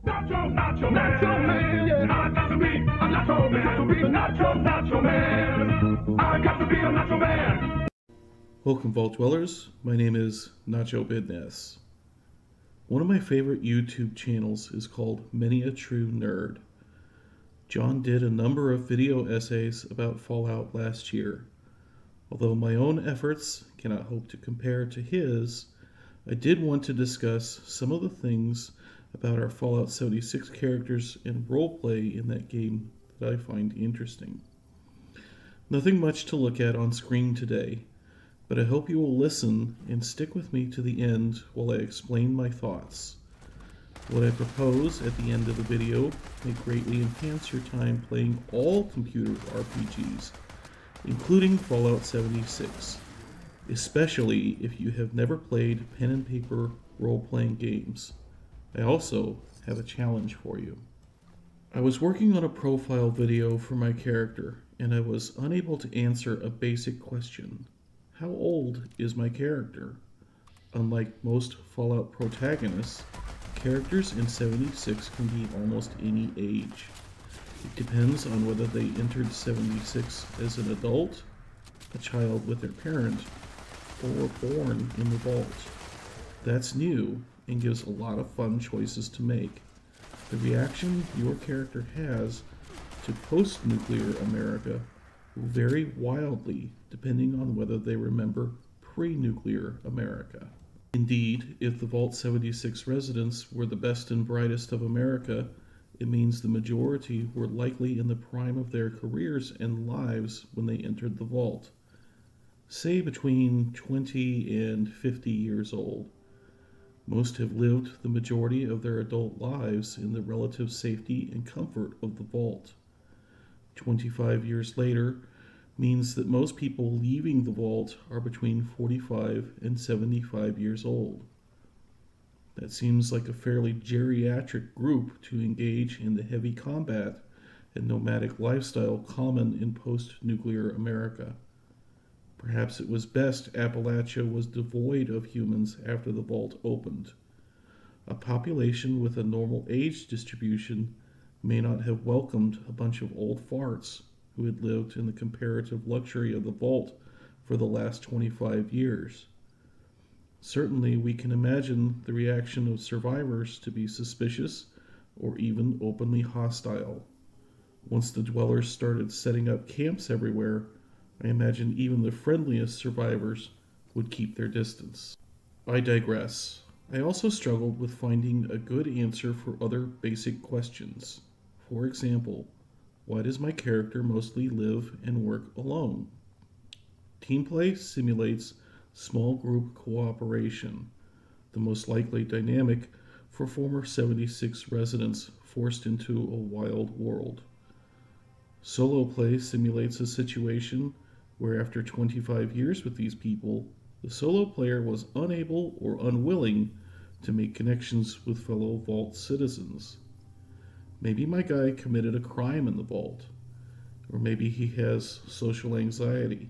Nacho, Nacho Man, yeah. I got to be a Nacho Man, to be a Nacho Man. I got to be a Nacho Man. Welcome, Vault Dwellers. My name is Nacho Bidness. One of my favorite YouTube channels is called Many a True Nerd. John did a number of video essays about Fallout last year. Although my own efforts cannot hope to compare to his, I did want to discuss some of the things about our Fallout 76 characters and roleplay in that game that I find interesting. Nothing much to look at on screen today, but I hope you will listen and stick with me to the end while I explain my thoughts. What I propose at the end of the video may greatly enhance your time playing all computer RPGs, including Fallout 76, especially if you have never played pen and paper role-playing games. I also have a challenge for you. I was working on a profile video for my character, and I was unable to answer a basic question. How old is my character? Unlike most Fallout protagonists, characters in 76 can be almost any age. It depends on whether they entered 76 as an adult, a child with their parent, or born in the vault. That's new and gives a lot of fun choices to make. The reaction your character has to post-nuclear America will vary wildly depending on whether they remember pre-nuclear America. Indeed, if the Vault 76 residents were the best and brightest of America, it means the majority were likely in the prime of their careers and lives when they entered the vault. Say between 20 and 50 years old. Most have lived the majority of their adult lives in the relative safety and comfort of the vault. 25 years later means that most people leaving the vault are between 45 and 75 years old. That seems like a fairly geriatric group to engage in the heavy combat and nomadic lifestyle common in post-nuclear America. Perhaps it was best Appalachia was devoid of humans after the vault opened. A population with a normal age distribution may not have welcomed a bunch of old farts who had lived in the comparative luxury of the vault for the last 25 years. Certainly, we can imagine the reaction of survivors to be suspicious or even openly hostile. Once the dwellers started setting up camps everywhere, I imagine even the friendliest survivors would keep their distance. I digress. I also struggled with finding a good answer for other basic questions. For example, why does my character mostly live and work alone? Team play simulates small group cooperation, the most likely dynamic for former 76 residents forced into a wild world. Solo play simulates a situation where after 25 years with these people, the solo player was unable or unwilling to make connections with fellow vault citizens. Maybe my guy committed a crime in the vault, or maybe he has social anxiety.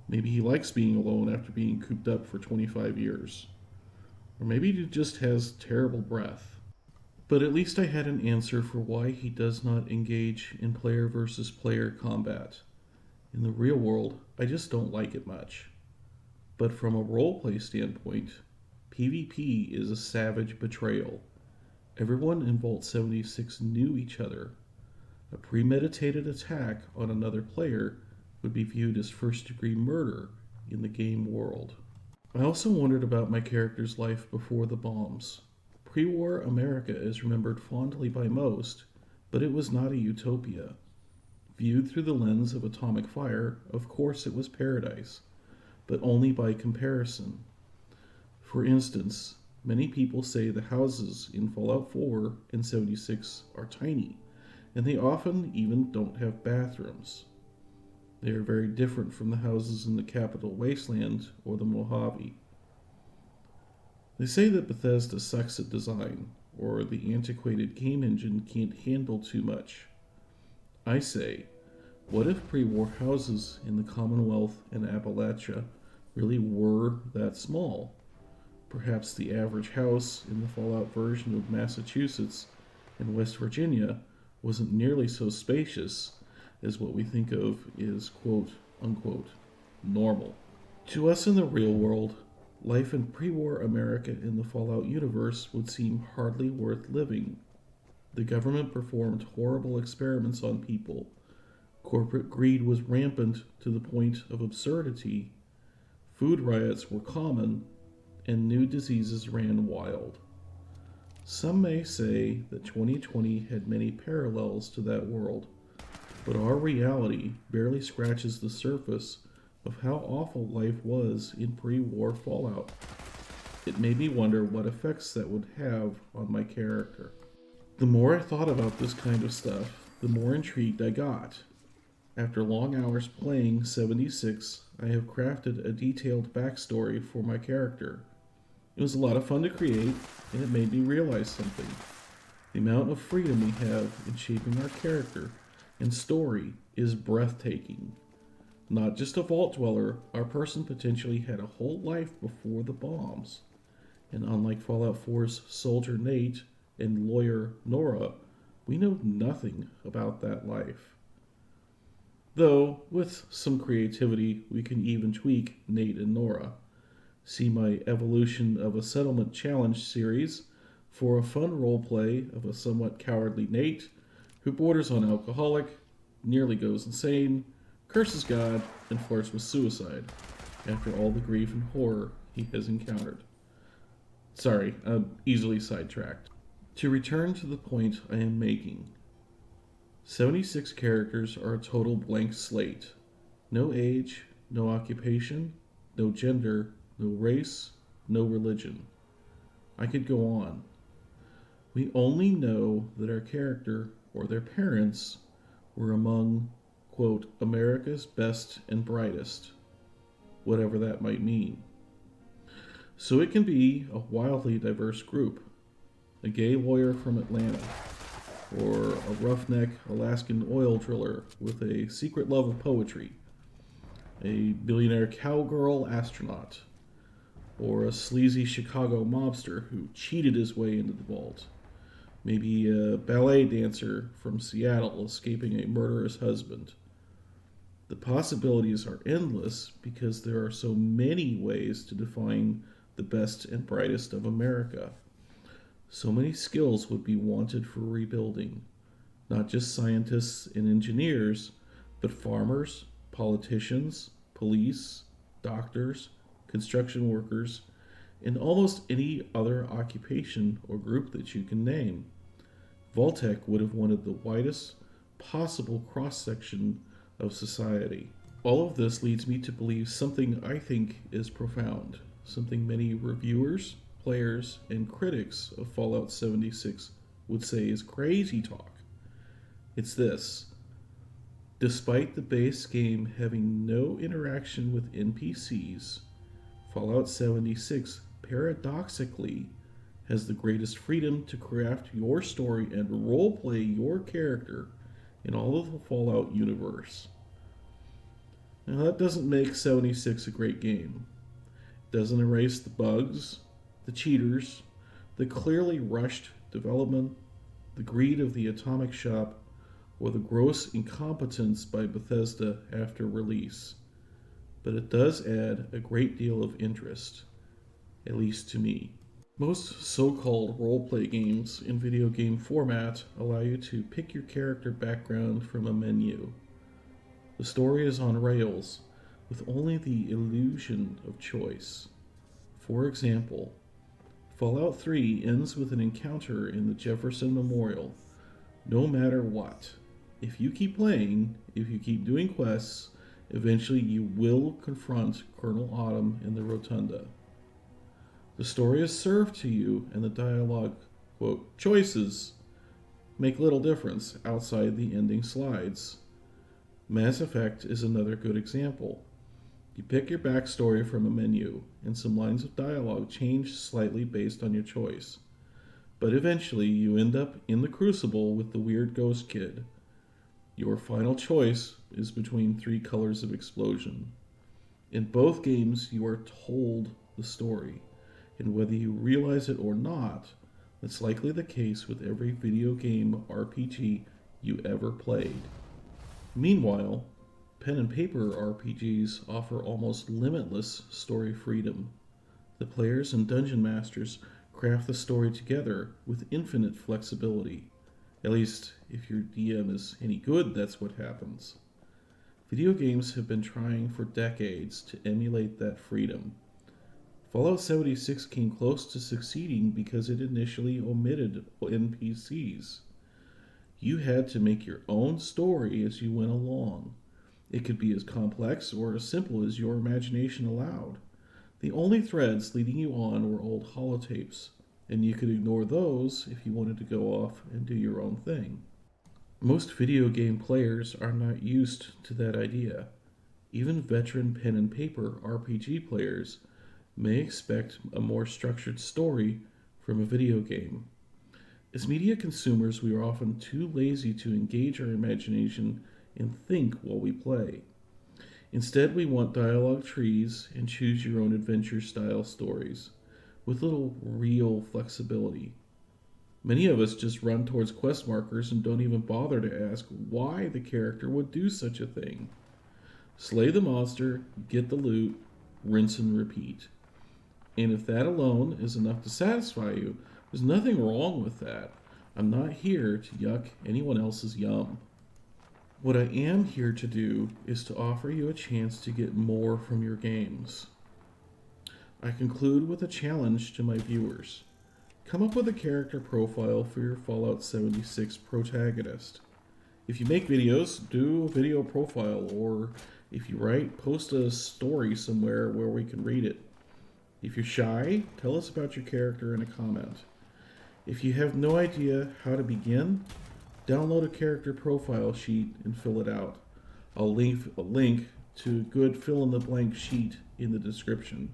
Maybe he likes being alone after being cooped up for 25 years. Or maybe he just has terrible breath. But at least I had an answer for why he does not engage in player versus player combat. In the real world, I just don't like it much. But from a roleplay standpoint, PvP is a savage betrayal. Everyone in Vault 76 knew each other. A premeditated attack on another player would be viewed as first-degree murder in the game world. I also wondered about my character's life before the bombs. Pre-war America is remembered fondly by most, but it was not a utopia. Viewed through the lens of atomic fire, of course it was paradise, but only by comparison. For instance, many people say the houses in Fallout 4 and 76 are tiny, and they often even don't have bathrooms. They are very different from the houses in the Capital Wasteland or the Mojave. They say that Bethesda sucks at design, or the antiquated game engine can't handle too much. I say, what if pre-war houses in the Commonwealth and Appalachia really were that small? Perhaps the average house in the Fallout version of Massachusetts and West Virginia wasn't nearly so spacious as what we think of is quote unquote normal. To us in the real world, life in pre war America in the Fallout universe would seem hardly worth living. The government performed horrible experiments on people. Corporate greed was rampant to the point of absurdity. Food riots were common, and new diseases ran wild. Some may say that 2020 had many parallels to that world, but our reality barely scratches the surface of how awful life was in pre war Fallout. It made me wonder what effects that would have on my character. The more I thought about this kind of stuff, the more intrigued I got. After long hours playing 76, I have crafted a detailed backstory for my character. It was a lot of fun to create, and it made me realize something. The amount of freedom we have in shaping our character and story is breathtaking. Not just a vault dweller, our person potentially had a whole life before the bombs. And unlike Fallout 4's soldier Nate and lawyer Nora, we know nothing about that life. Though, with some creativity, we can even tweak Nate and Nora. See my Evolution of a Settlement Challenge series for a fun roleplay of a somewhat cowardly Nate who borders on alcoholic, nearly goes insane, curses God, and flirts with suicide after all the grief and horror he has encountered. Sorry, I'm easily sidetracked. To return to the point I am making, 76 characters are a total blank slate. No age, no occupation, no gender, no race, no religion. I could go on. We only know that our character, or their parents, were among, quote, America's best and brightest, whatever that might mean. So it can be a wildly diverse group. A gay lawyer from Atlanta, or a roughneck Alaskan oil driller with a secret love of poetry, a billionaire cowgirl astronaut, or a sleazy Chicago mobster who cheated his way into the vault, maybe a ballet dancer from Seattle escaping a murderous husband. The possibilities are endless because there are so many ways to define the best and brightest of America. So many skills would be wanted for rebuilding, not just scientists and engineers, but farmers, politicians, police, doctors, construction workers, and almost any other occupation or group that you can name. Vault-Tec would have wanted the widest possible cross-section of society. All of this leads me to believe something I think is profound, something many reviewers, players, and critics of Fallout 76 would say is crazy talk. It's this. Despite the base game having no interaction with NPCs, Fallout 76 paradoxically has the greatest freedom to craft your story and roleplay your character in all of the Fallout universe. Now, that doesn't make 76 a great game. It doesn't erase the bugs, the cheaters, the clearly rushed development, the greed of the Atomic Shop, or the gross incompetence by Bethesda after release. But it does add a great deal of interest, at least to me. Most so-called roleplay games in video game format allow you to pick your character background from a menu. The story is on rails, with only the illusion of choice. For example, Fallout 3 ends with an encounter in the Jefferson Memorial. No matter what, if you keep playing, if you keep doing quests, eventually you will confront Colonel Autumn in the Rotunda. The story is served to you, and the dialogue, quote, choices make little difference outside the ending slides. Mass Effect is another good example. You pick your backstory from a menu, and some lines of dialogue change slightly based on your choice. But eventually, you end up in the Crucible with the weird ghost kid. Your final choice is between 3 colors of explosion. In both games, you are told the story, and whether you realize it or not, That's likely the case with every video game RPG you ever played. Meanwhile, pen and paper RPGs offer almost limitless story freedom. The players and dungeon masters craft the story together with infinite flexibility. At least, if your DM is any good, that's what happens. Video games have been trying for decades to emulate that freedom. Fallout 76 came close to succeeding because it initially omitted NPCs. You had to make your own story as you went along. It could be as complex or as simple as your imagination allowed. The only threads leading you on were old holotapes, and you could ignore those if you wanted to go off and do your own thing. Most video game players are not used to that idea. Even veteran pen and paper RPG players may expect a more structured story from a video game. As media consumers, we are often too lazy to engage our imagination and think while we play. Instead, we want dialogue trees and choose your own adventure style stories with little real flexibility. Many of us just run towards quest markers and don't even bother to ask why the character would do such a thing. Slay the monster, get the loot, rinse and repeat. And if that alone is enough to satisfy you, there's nothing wrong with that. I'm not here to yuck anyone else's yum. What I am here to do is to offer you a chance to get more from your games. I conclude with a challenge to my viewers. Come up with a character profile for your Fallout 76 protagonist. If you make videos, do a video profile, or if you write, post a story somewhere where we can read it. If you're shy, tell us about your character in a comment. If you have no idea how to begin, download a character profile sheet and fill it out. I'll leave a link to a good fill-in-the-blank sheet in the description.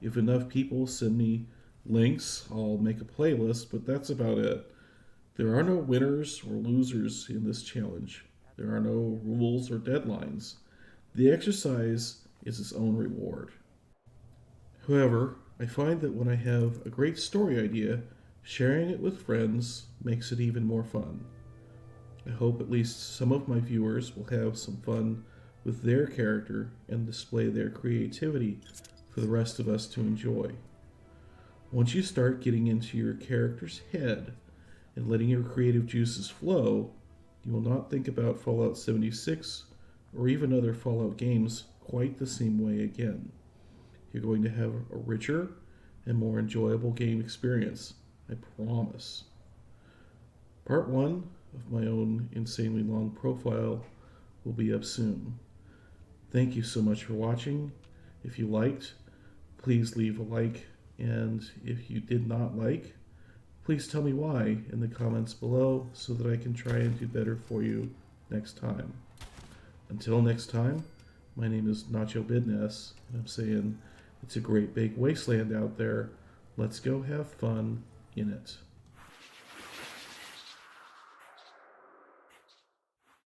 If enough people send me links, I'll make a playlist, but that's about it. There are no winners or losers in this challenge. There are no rules or deadlines. The exercise is its own reward. However, I find that when I have a great story idea, sharing it with friends makes it even more fun. I hope at least some of my viewers will have some fun with their character and display their creativity for the rest of us to enjoy. Once you start getting into your character's head and letting your creative juices flow, you will not think about Fallout 76 or even other Fallout games quite the same way again. You're going to have a richer and more enjoyable game experience, I promise. Part 1 of my own insanely long profile will be up soon. Thank you so much for watching. If you liked, please leave a like, and if you did not like, please tell me why in the comments below so that I can try and do better for you next time. Until next time, my name is Nacho Bidness, and I'm saying it's a great big wasteland out there. Let's go have fun in it.